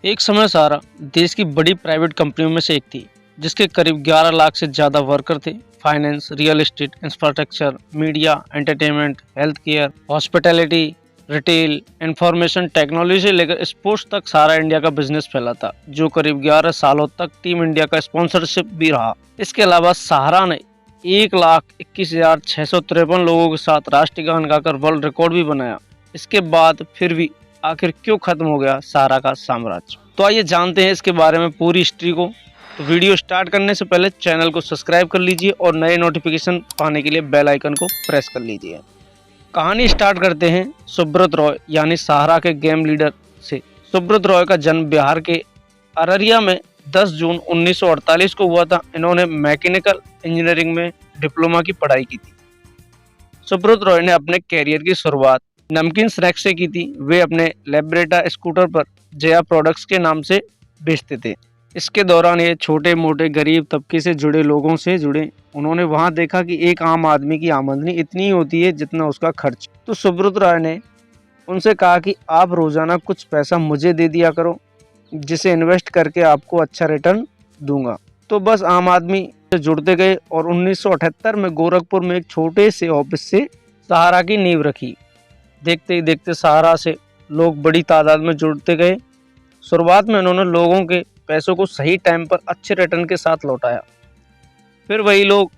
एक समय सारा देश की बड़ी प्राइवेट कंपनियों में से एक थी, जिसके करीब 11 लाख से ज़्यादा वर्कर थे। Finance, real estate, infrastructure, media, entertainment, health care, hospitality, retail, information technology से लेकर स्पोर्ट्स तक सारा इंडिया का बिजनेस फैला था, जो करीब 11 सालों तक टीम इंडिया का स्पॉन्सरशिप भी रहा। इसके अलावा सहारा ने 1,21,653 लोगों के साथ राष्ट्रीय गान गाकर वर्ल्ड रिकॉर्ड भी बनाया। इसके बाद फिर भी आखिर क्यों खत्म हो गया सहारा का साम्राज्य? तो आइए जानते हैं इसके बारे में पूरी हिस्ट्री को। तो वीडियो स्टार्ट करने से पहले चैनल को सब्सक्राइब कर लीजिए और नए नोटिफिकेशन पाने के लिए बेल आइकन को प्रेस कर लीजिए। कहानी स्टार्ट करते हैं सुब्रत रॉय यानी सहारा के गेम लीडर से। सुब्रत रॉय का जन्म बिहार के अररिया में 10 जून 1948 को हुआ था। इन्होंने मैकेनिकल इंजीनियरिंग में डिप्लोमा की पढ़ाई की थी। सुब्रत रॉय ने अपने कैरियर की शुरुआत नमकीन स्नैक्स से की थी। वे अपने लेब्रेटा स्कूटर पर जया प्रोडक्ट्स के नाम से बेचते थे। इसके दौरान ये छोटे मोटे गरीब तबके से जुड़े लोगों से जुड़े। उन्होंने वहां देखा कि एक आम आदमी की आमदनी इतनी ही होती है जितना उसका खर्च। तो सुब्रत रॉय ने उनसे कहा कि आप रोजाना कुछ पैसा मुझे दे दिया करो, जिसे इन्वेस्ट करके आपको अच्छा रिटर्न दूंगा। तो बस आम आदमी से जुड़ते गए और 1978 में गोरखपुर में एक छोटे से ऑफिस से सहारा की नींव रखी। देखते ही देखते सहारा से लोग बड़ी तादाद में जुड़ते गए। शुरुआत में उन्होंने लोगों के पैसों को सही टाइम पर अच्छे रिटर्न के साथ लौटाया। फिर वही लोग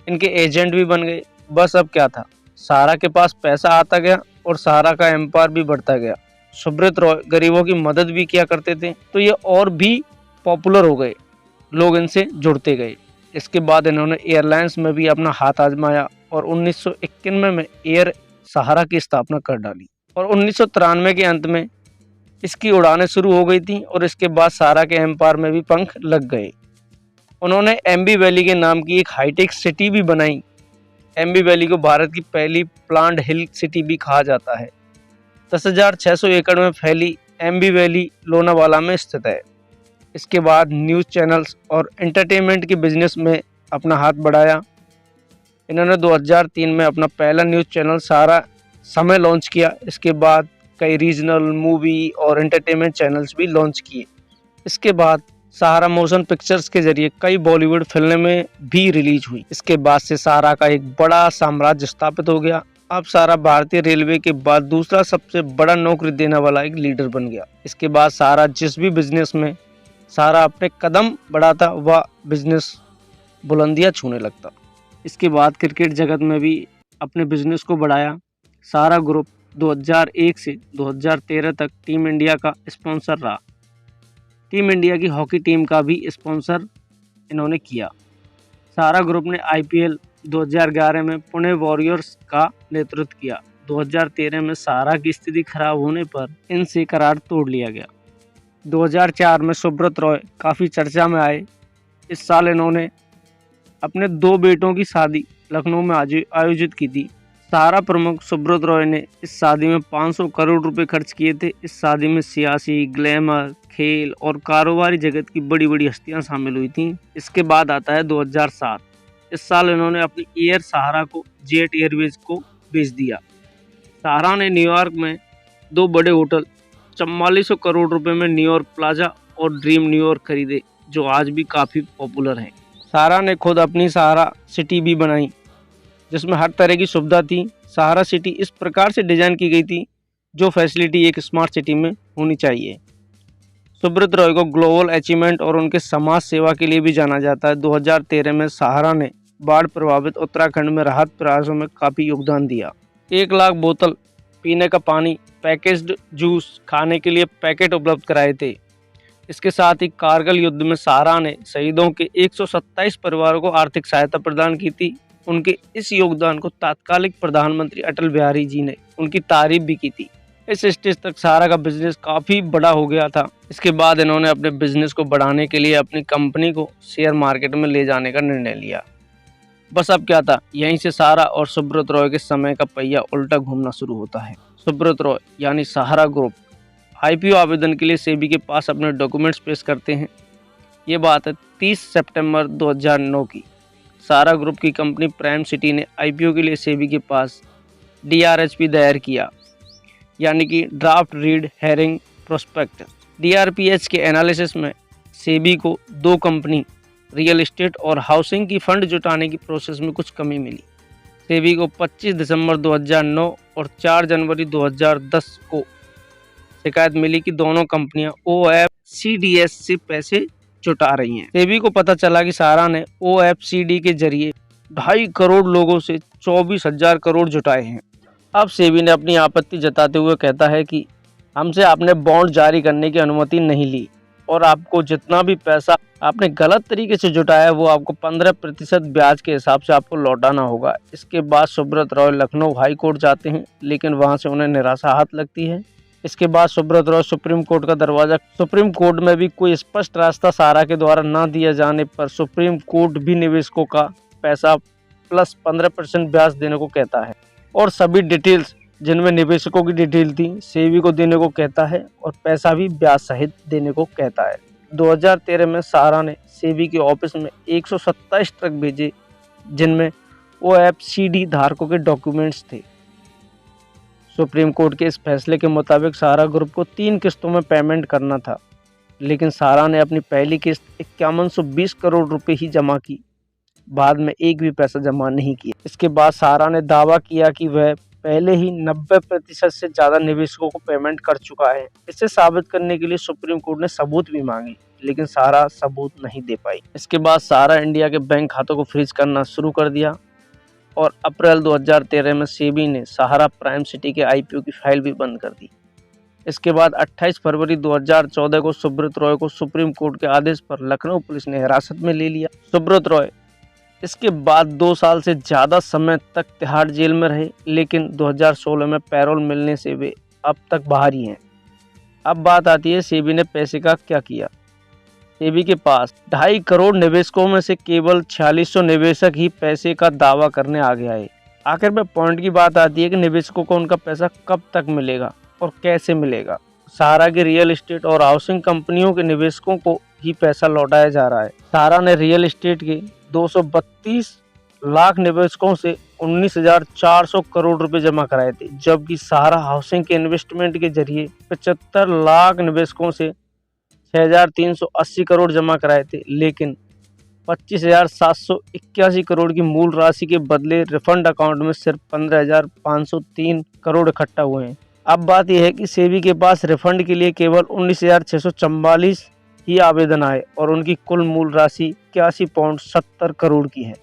इनके एजेंट भी बन गए। बस अब क्या था, सहारा के पास पैसा आता गया और सहारा का एम्पायर भी बढ़ता गया। सुब्रत रॉय गरीबों की मदद भी किया करते थे, तो ये और भी पॉपुलर हो गए। लोग इनसे जुड़ते गए। इसके बाद इन्होंने एयरलाइंस में भी अपना हाथ आजमाया और 1991 में एयर सहारा की स्थापना कर डाली और 1993 के अंत में इसकी उड़ानें शुरू हो गई थी और इसके बाद सहारा के एम्पायर में भी पंख लग गए। उन्होंने एम्बी वैली के नाम की एक हाईटेक सिटी भी बनाई। एम्बी वैली को भारत की पहली प्लांट हिल सिटी भी कहा जाता है। 10,600 एकड़ में फैली एम्बी वैली लोनावाला में स्थित है। इसके बाद न्यूज़ चैनल्स और एंटरटेनमेंट के बिजनेस में अपना हाथ बढ़ाया। इन्होंने 2003 में अपना पहला न्यूज़ चैनल सहारा समय लॉन्च किया। इसके बाद कई रीजनल मूवी और एंटरटेनमेंट चैनल्स भी लॉन्च किए। इसके बाद सहारा मोशन पिक्चर्स के जरिए कई बॉलीवुड फिल्में भी रिलीज हुई। इसके बाद से सहारा का एक बड़ा साम्राज्य स्थापित हो गया। अब सहारा भारतीय रेलवे के बाद दूसरा सबसे बड़ा नौकरी देने वाला एक लीडर बन गया। इसके बाद सहारा जिस भी बिजनेस में सहारा अपने कदम बढ़ाता, वह बिजनेस बुलंदियां छूने लगता। इसके बाद क्रिकेट जगत में भी अपने बिजनेस को बढ़ाया। सहारा ग्रुप 2001 से 2013 तक टीम इंडिया का स्पॉन्सर रहा। टीम इंडिया की हॉकी टीम का भी स्पॉन्सर इन्होंने किया। सहारा ग्रुप ने IPL 2011 में पुणे वॉरियर्स का नेतृत्व किया। 2013 में सहारा की स्थिति खराब होने पर इनसे करार तोड़ लिया गया। 2004 में सुब्रत रॉय काफ़ी चर्चा में आए। इस साल इन्होंने अपने 2 बेटों की शादी लखनऊ में आयोजित की थी। सहारा प्रमुख सुब्रत रॉय ने इस शादी में 500 करोड़ रुपए खर्च किए थे। इस शादी में सियासी, ग्लैमर, खेल और कारोबारी जगत की बड़ी बड़ी हस्तियां शामिल हुई थीं। इसके बाद आता है 2007। इस साल इन्होंने अपनी एयर सहारा को जेट एयरवेज को बेच दिया। सहारा ने न्यूयॉर्क में 2 बड़े होटल 4400 करोड़ रुपए में न्यूयॉर्क प्लाजा और ड्रीम न्यूयॉर्क खरीदे, जो आज भी काफ़ी पॉपुलर हैं। सहारा ने खुद अपनी सहारा सिटी भी बनाई, जिसमें हर तरह की सुविधा थी। सहारा सिटी इस प्रकार से डिजाइन की गई थी जो फैसिलिटी एक स्मार्ट सिटी में होनी चाहिए। सुब्रत रॉय को ग्लोबल अचीवमेंट और उनके समाज सेवा के लिए भी जाना जाता है। 2013 में सहारा ने बाढ़ प्रभावित उत्तराखंड में राहत प्रयासों में काफ़ी योगदान दिया। 1 लाख बोतल पीने का पानी, पैकेज्ड जूस, खाने के लिए पैकेट उपलब्ध कराए थे। इसके साथ ही कारगिल युद्ध में सहारा ने शहीदों के 127 परिवारों को आर्थिक सहायता प्रदान की थी। उनके इस योगदान को तत्कालिक प्रधानमंत्री अटल बिहारी जी ने उनकी तारीफ भी की थी। इस स्टेज तक सहारा का बिजनेस काफ़ी बड़ा हो गया था। इसके बाद इन्होंने अपने बिजनेस को बढ़ाने के लिए अपनी कंपनी को शेयर मार्केट में ले जाने का निर्णय लिया। बस अब क्या था, यहीं से सहारा और सुब्रत रॉय के समय का पहिया उल्टा घूमना शुरू होता है। सुब्रत रॉय यानी सहारा ग्रुप IPO आवेदन के लिए सेबी के पास अपने डॉक्यूमेंट्स पेश करते हैं। ये बात है 30 सितंबर 2009 की। सहारा ग्रुप की कंपनी प्राइम सिटी ने IPO के लिए सेबी के पास DRHP दायर किया, यानी कि draft read hearing prospectus. DRPH के एनालिसिस में सेबी को दो कंपनी रियल एस्टेट और हाउसिंग की फंड जुटाने की प्रोसेस में कुछ कमी मिली। सेबी को 25 दिसंबर 2009 और 4 जनवरी 2010 को शिकायत मिली कि दोनों कंपनियां OFCDS से पैसे जुटा रही हैं। सेबी को पता चला कि सहारा ने OFCD के जरिए 2.5 करोड़ लोगों से 24,000 करोड़ जुटाए हैं। अब सेबी ने अपनी आपत्ति जताते हुए कहता है कि हमसे आपने बॉन्ड जारी करने की अनुमति नहीं ली और आपको जितना भी पैसा आपने गलत तरीके से जुटाया है वो आपको 15% ब्याज के हिसाब से आपको लौटाना होगा। इसके बाद सुब्रत रॉय लखनऊ हाई कोर्ट जाते हैं, लेकिन वहां से उन्हें निराशा हाथ लगती है। इसके बाद सुब्रत रॉय सुप्रीम कोर्ट का दरवाजा, सुप्रीम कोर्ट में भी कोई स्पष्ट रास्ता सहारा के द्वारा ना दिया जाने पर सुप्रीम कोर्ट भी निवेशकों का पैसा प्लस 15% ब्याज देने को कहता है और सभी डिटेल्स जिनमें निवेशकों की डिटेल थी सेबी को देने को कहता है और पैसा भी ब्याज सहित देने को कहता है। 2013 में सहारा ने सेबी के ऑफिस में 127 ट्रक भेजे जिनमें OFCD धारकों के डॉक्यूमेंट्स थे। सुप्रीम कोर्ट के इस फैसले के मुताबिक सहारा ग्रुप को 3 किस्तों में पेमेंट करना था, लेकिन सहारा ने अपनी पहली किस्त 5120 करोड़ रुपए ही जमा की, बाद में एक भी पैसा जमा नहीं किया। इसके बाद सहारा ने दावा किया कि वह पहले ही 90% से ज़्यादा निवेशकों को पेमेंट कर चुका है। इसे साबित करने के लिए सुप्रीम कोर्ट ने सबूत भी मांगी, लेकिन सहारा सबूत नहीं दे पाई। इसके बाद सहारा इंडिया के बैंक खातों को फ्रीज करना शुरू कर दिया और अप्रैल 2013 में सेबी ने सहारा प्राइम सिटी के IPO की फाइल भी बंद कर दी। इसके बाद 28 फरवरी 2014 को सुब्रत रॉय को सुप्रीम कोर्ट के आदेश पर लखनऊ पुलिस ने हिरासत में ले लिया। सुब्रत रॉय इसके बाद 2 साल से ज़्यादा समय तक तिहाड़ जेल में रहे, लेकिन 2016 में पैरोल मिलने से वे अब तक बाहर ही हैं। अब बात आती है सेबी ने पैसे का क्या किया। सेबी के पास 2.5 करोड़ निवेशकों में से केवल 4600 निवेशक ही पैसे का दावा करने आ गया है। आखिर में पॉइंट की बात आती है कि निवेशकों को उनका पैसा कब तक मिलेगा और कैसे मिलेगा। सहारा के रियल एस्टेट और हाउसिंग कंपनियों के निवेशकों को ही पैसा लौटाया जा रहा है। सहारा ने रियल एस्टेट के 232 लाख निवेशकों से 19,400 करोड़ रुपए जमा कराए थे, जबकि सहारा हाउसिंग के इन्वेस्टमेंट के जरिए 75 लाख निवेशकों से 6,380 करोड़ जमा कराए थे, लेकिन 25,781 करोड़ की मूल राशि के बदले रिफंड अकाउंट में सिर्फ 15,503 करोड़ इकट्ठा हुए हैं। अब बात यह है कि सेबी के पास रिफंड के लिए केवल 19,644 ही आवेदन आए और उनकी कुल मूल राशि 81.70 करोड़ की है।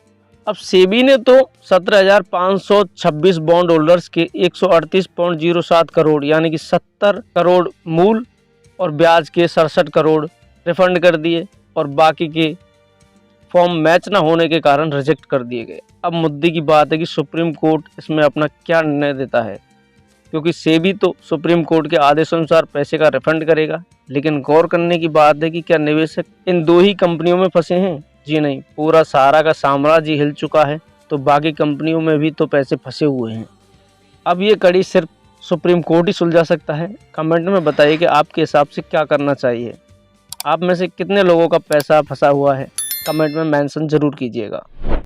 अब सेबी ने तो 17,526 बॉन्ड होल्डर्स के 138.07 करोड़ यानी कि 70 करोड़ मूल और ब्याज के 67 करोड़ रिफंड कर दिए और बाकी के फॉर्म मैच न होने के कारण रिजेक्ट कर दिए गए। अब मुद्दे की बात है कि सुप्रीम कोर्ट इसमें अपना क्या निर्णय देता है, क्योंकि सेबी तो सुप्रीम कोर्ट के आदेशानुसार पैसे का रिफंड करेगा, लेकिन गौर करने की बात है कि क्या निवेशक इन 2 ही कंपनियों में फंसे हैं? जी नहीं, पूरा सहारा का साम्राज्य हिल चुका है, तो बाकी कंपनियों में भी तो पैसे फंसे हुए हैं। अब ये कड़ी सिर्फ सुप्रीम कोर्ट ही सुलझा सकता है। कमेंट में बताइए कि आपके हिसाब से क्या करना चाहिए। आप में से कितने लोगों का पैसा फंसा हुआ है, कमेंट में मेंशन जरूर कीजिएगा।